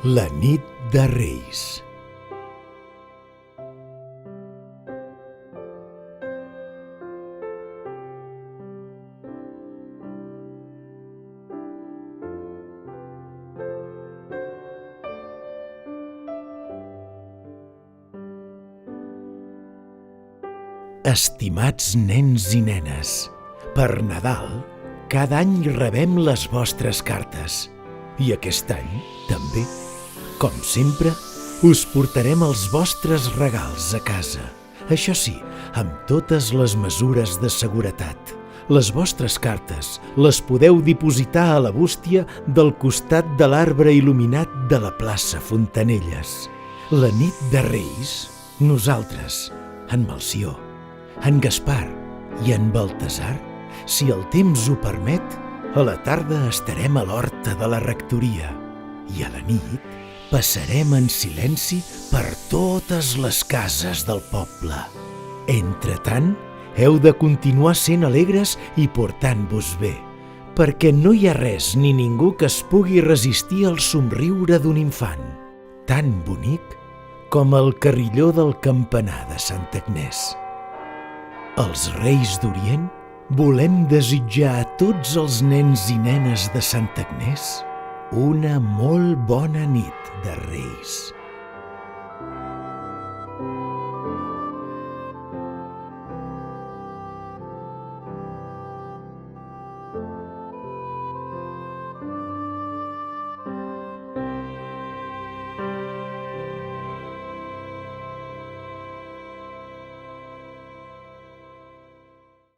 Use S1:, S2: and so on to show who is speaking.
S1: La nit de Reis. Estimats nens i nenes, per Nadal cada any rebem les vostres cartes i aquest any també. Com sempre, us portarem els vostres regals a casa. Això sí, amb totes les mesures de seguretat. Les vostres cartes les podeu dipositar a la bústia del costat de l'arbre il·luminat de la plaça Fontanelles. La nit de Reis, nosaltres, en Melcior, en Gaspar i en Baltasar, si el temps ho permet, a la tarda estarem a l'horta de la rectoria i a la nit passarem en silenci per totes les cases del poble. Entretant, heu de continuar sent alegres i portant-vos bé, perquè no hi ha res ni ningú que es pugui resistir al somriure d'un infant, tan bonic com el carilló del campanar de Santa Agnès. Els Reis d'Orient volem desitjar a tots els nens i nenes de Santa Agnès una molt bona nit de Reis.